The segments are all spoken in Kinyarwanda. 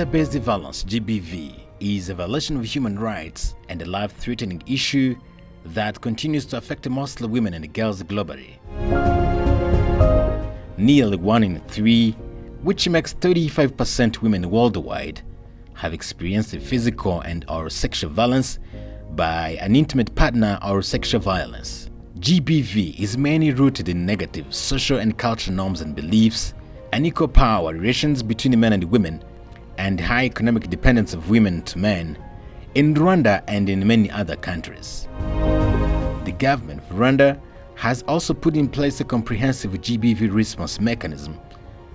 Gender-based violence, GBV, is a violation of human rights and a life-threatening issue that continues to affect mostly women and girls globally. Nearly 1 in 3, which makes 35% women worldwide, have experienced physical and/or sexual violence by an intimate partner or sexual violence. GBV is mainly rooted in negative social and cultural norms and beliefs, unequal power relations between men and women, and high economic dependence of women to men in Rwanda and in many other countries. The government of Rwanda has also put in place a comprehensive GBV response mechanism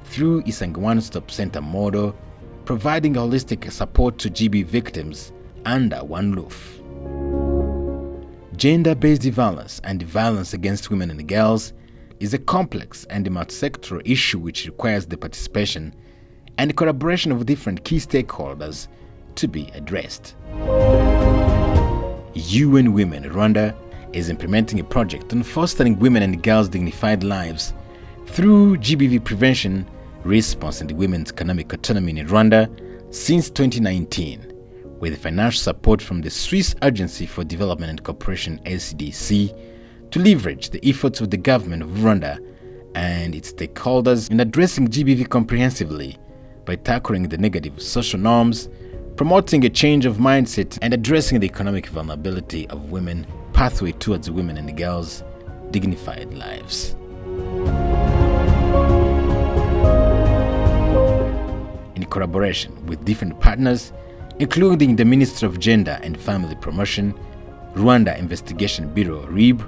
through its one-stop center model, providing holistic support to GBV victims under one roof. Gender-based violence and violence against women and girls is a complex and multi-sectoral issue which requires the participation and collaboration of different key stakeholders to be addressed. UN Women Rwanda is implementing a project on fostering women and girls' dignified lives through GBV prevention, response, and women's economic autonomy in Rwanda since 2019, with financial support from the Swiss Agency for Development and Cooperation (SDC) to leverage the efforts of the government of Rwanda and its stakeholders in addressing GBV comprehensively by tackling the negative social norms, promoting a change of mindset, and addressing the economic vulnerability of women, pathway towards women and girls' dignified lives. In collaboration with different partners, including the Ministry of Gender and Family Promotion, Rwanda Investigation Bureau (RIB),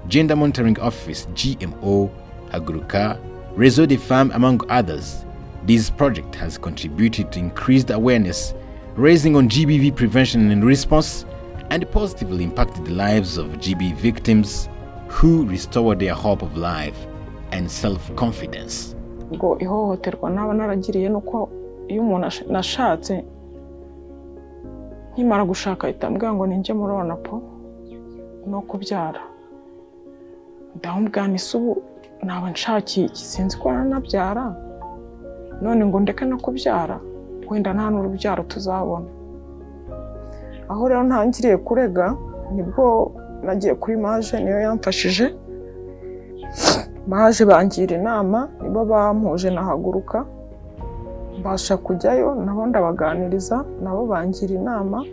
Gender Monitoring Office (GMO), Haguruka, Réseau des Femmes, among others, this project has contributed to increased awareness, raising on GBV prevention and response, and positively impacted the lives of GBV victims who restored their hope of life and self-confidence. Ngo ihohoterwa naba naragiriye nuko iyo umuntu nashatse nkimara gushaka itambwa ngo ninjye murona po no kubyara ndamubwira isubu naba nshakiye sinzi ko nabyara none ngo ndeke no kubyara wenda nta n'urubyaro tuzabona. Aho rero ntangiriye kurega nibwo nagiye kuri maje niyo yamfashije. Maje bangira inama nibo bampuje nahaguruka mbasha kujyayo nabo ndabaganiriza nabo bangira inama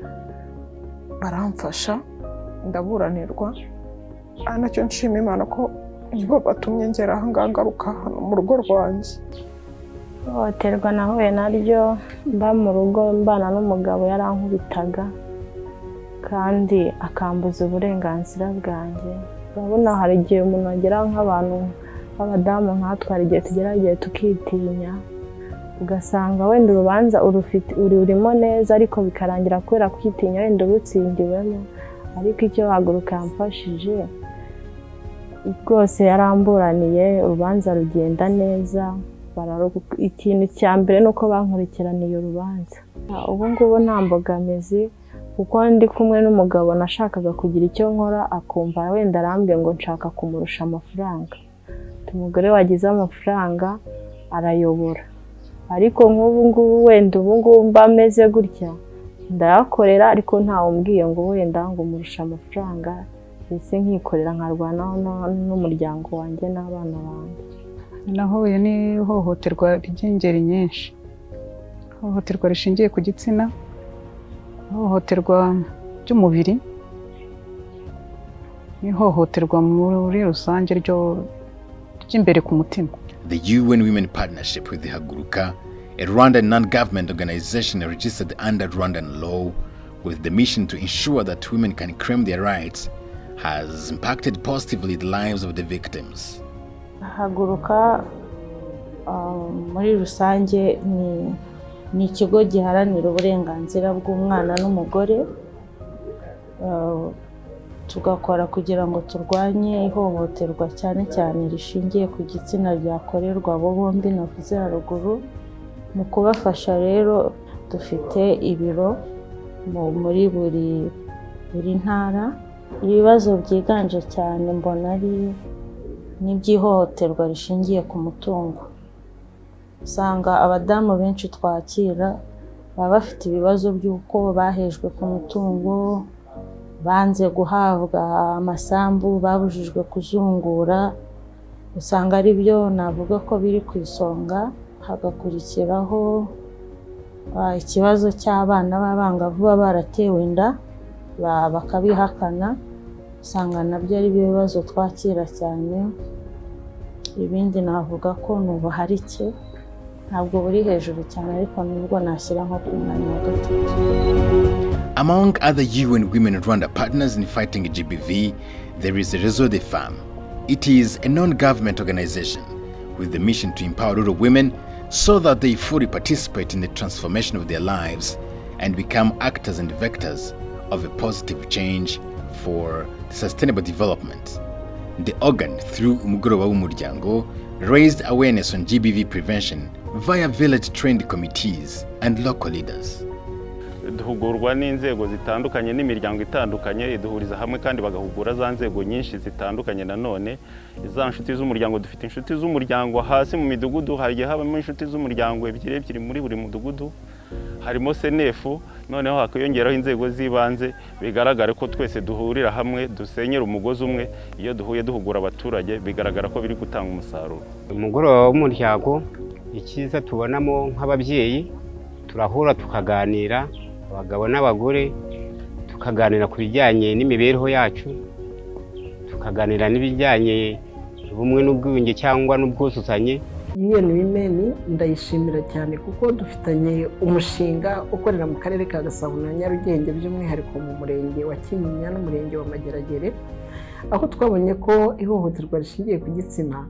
baramfasha ndaburanirwa. Nacyo nshima Imana ko nibo batumye ngera aha ngaruka mu rugo rwanjye. Ihohoterwa nahuye naryo mba mu rugo mbana n'umugabo yarankubitaga kandi akambuza uburenganzira bwanjye. Urabona hari igihe umuntu agera nk'abantu b'abadamu nkatwara igihe tugerageje tukitinya ugasanga wenda urubanza urimo neza ariko bikarangira kubera kwitinya wenda urutsindiwemo. Ariko icyo Haguruka yamfashije rwose yaramburaniye urubanza rugenda neza. Ikintu cya mbere nuko bankurikiraniye urubanza. Ubu ngubu nta mbogamizi kuko ndi kumwe n'umugabo nashakaga kugira icyo nkora akumva wenda arambye ngo nshaka kumurusha amafaranga. Umugore wagize amafaranga arayobora. Ariko nk'ubu ngubu wenda ubu ngubu mba meze gutya ndayakorera ariko ntawe umbwiye ngo wenda ngo murusha amafaranga, ese nkikorera nkarwanaho n'umuryango wanjye n'abana banjye. Nahuye n'ihohoterwa ry'ingeri nyinshi. Ihohoterwa rishingiye ku gitsina, ihohoterwa ry'umubiri, n'ihohoterwa muri rusange ry'imbere ku mutima. The UN Women Partnership with the Haguruka, a Rwandan non-government organization registered under Rwandan law with the mission to ensure that women can claim their rights, has impacted positively the lives of the victims. Haguruka muri rusange ni ikigo giharanira uburenganzira bw'umwana n'umugore. Tugakora kugira ngo turwanye ihohoterwa cyane cyane rishingiye ku gitsina ryakorerwa abo bombi navuze haruguru. Mu kubafasha rero dufite ibiro muri buri ntara. Ibibazo byiganje cyane mbona ari n'iby'ihohoterwa rishingiye ku mutungo. Usanga abadamu benshi twakira baba bafite ibibazo by'uko bahejwe ku mutungo, banze guhabwa amasambu, babujijwe kuzungura. Usanga ari byo navuga ko biri ku isonga. Hagakurikiraho ikibazo cy'abana b'abangavu baba baratewe inda bakabihakana. Usanga nabyo ari ibibazo twakira cyane. Ibindi navuga ko n'ubuharike ntabwo buri hejuru cyane, ariko nubwo nashyira nko ku mwanya wa gatatu. Among other UN Women Rwanda partners in fighting GBV, there is the Réseau des Femmes. It is a non-government organization with the mission to empower rural women so that they fully participate in the transformation of their lives and become actors and vectors of a positive change for sustainable development. The organ, through Umugoroba w'Umuryango, raised awareness on GBV prevention via village trained committees and local leaders. Duhugurwa n'inzego zitandukanye n'imiryango itandukanye, iduhuriza hamwe kandi bagahugura za nzego nyinshi zitandukanye. Nanone za nshuti z'umuryango, dufite inshuti z'umuryango hasi mu midugudu, hagiye habamo inshuti z'umuryango ebyiri muri buri mudugudu, harimo senefu, noneho hakiyongeraho inzego z'ibanze. Bigaragara ko twese duhurira hamwe dusenyera umugozi umwe. Iyo duhuye duhugura abaturage, bigaragara ko biri gutanga umusaruro. Umugoroba w'Umuryango, icyiza tubonamo nk'ababyeyi, turahura tukaganira, abagabo n'abagore, tukaganira ku bijyanye n'imibereho yacu, tukaganira n'ibijyanye ubumwe n'ubwiyunge cyangwa n'ubwuzuzanye. UN Women ndayishimira cyane kuko dufitanye umushinga ukorera mu karere ka Gasabo na Nyarugenge, by'umwihariko mu murenge wa Kinyinya n'umurenge wa Mageragere, aho twabonye ko ihohoterwa rishingiye ku gitsina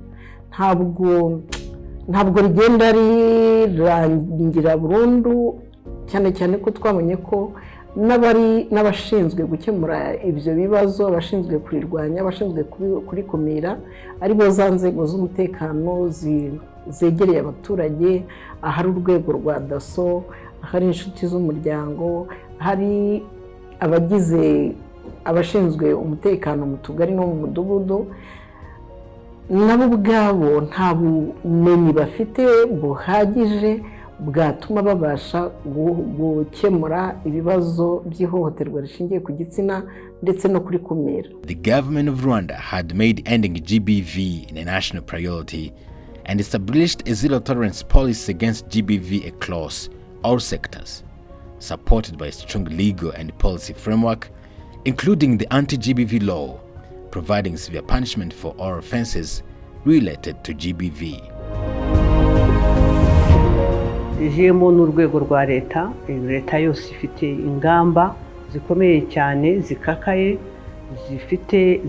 ntabwo rigenda rirangira burundu, cyane ko twabonye ko n'abashinzwe gukemura ibyo bibazo, abashinzwe kurirwanya, abashinzwe kurikumira, ari bo za nzego z'umutekano zegereye abaturage, ahari urwego rwa daso, ahari inshuti z'umuryango, hari abashinzwe umutekano mu tugari no mu mudugudu. Nabo ubwabo nta bumenyi bafite buhagije bwatuma babasha gukemura ibibazo by'ihohoterwa rishingiye ku gitsina ndetse no kurikumira. The government of Rwanda had made ending GBV a national priority and established a zero-tolerance policy against GBV across all sectors, supported by a strong legal and policy framework, including the anti-GBV law, providing severe punishment for all offenses related to GBV. Ijemo n'urwego rwa leta yose ifite ingamba zikomeye cyane zikakaye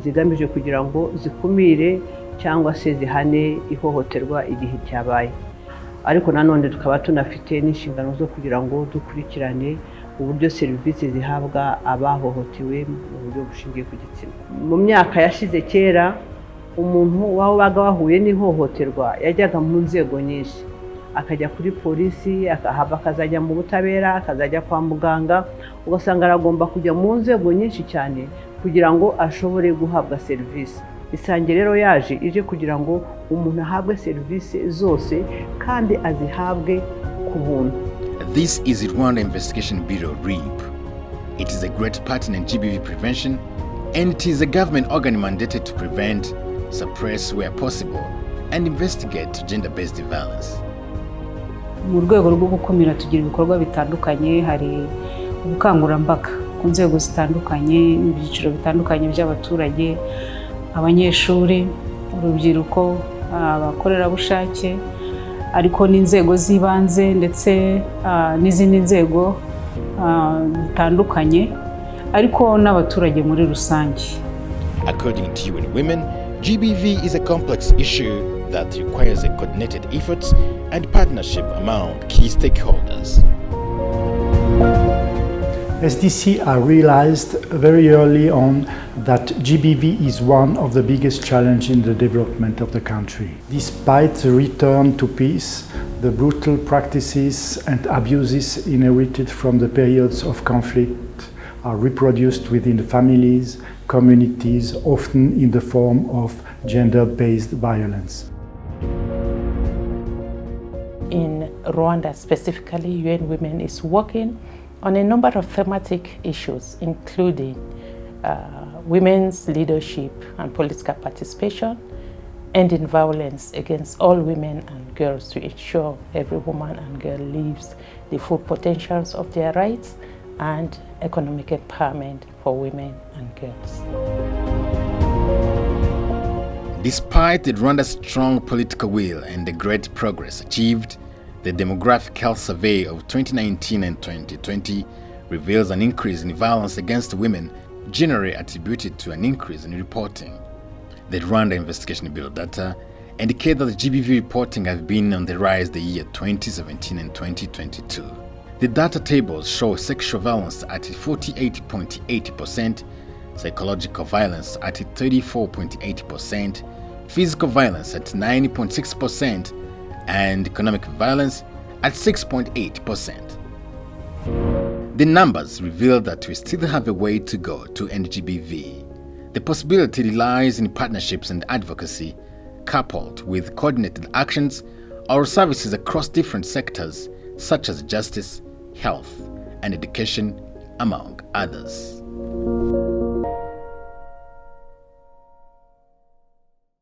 zigamije kugira ngo zikumire cyangwa se zihane ihohoterwa igihe cyabaye. Ariko nanone tukaba tunafite n'inshingano zo kugira ngo dukurikirane uburyo serivisi zihabwa abahohotewe mu buryo bushingiye ku gitsina. Mu myaka yashize kera, umuntu wabaga wahuye n'ihohoterwa yajyaga mu nzego nyinshi, akajya kuri polisi, akazajya mu butabera, akazajya kwa muganga, ugasanga aragomba kujya mu nzego nyinshi cyane kugira ngo ashobore guhabwa serivisi. Isange rero yaje ije kugira ngo umuntu ahabwe serivisi zose kandi azihabwe ku buntu. This is Rwanda Investigation Bureau, RIB. It is a great partner in GBV prevention, and it is a government organ mandated to prevent, suppress where possible, and investigate gender-based violence. Mu rwego rwo gukumira tugira ibikorwa bitandukanye, hari ubukangurambaga ku nzego zitandukanye, ibyiciro bitandukanye by'abaturage, abanyeshuri, urubyiruko, abakorerabushake, ariko n'inzego z'ibanze ndetse n'izindi nzego zitandukanye, ariko n'abaturage muri rusange. According to UN Women, GBV is a complex issue that requires a coordinated effort and partnership among key stakeholders. SDC realized very early on that GBV is one of the biggest challenges in the development of the country. Despite the return to peace, the brutal practices and abuses inherited from the periods of conflict are reproduced within the families, communities, often in the form of gender-based violence. In Rwanda specifically, UN Women is working on a number of thematic issues, including women's leadership and political participation, ending violence against all women and girls to ensure every woman and girl lives the full potentials of their rights, and economic empowerment for women and girls. Despite Rwanda's strong political will and the great progress achieved, the Demographic Health Survey of 2019 and 2020 reveals an increase in violence against women, generally attributed to an increase in reporting. The Rwanda Investigation Bureau data indicate that the GBV reporting has been on the rise the year 2017 and 2022. The data tables show sexual violence at 48.8%, psychological violence at 34.8%, physical violence at 9.6%, and economic violence at 6.8%. The numbers reveal that we still have a way to go to end GBV. The possibility lies in partnerships and advocacy, coupled with coordinated actions or services across different sectors such as justice, health, and education, among others.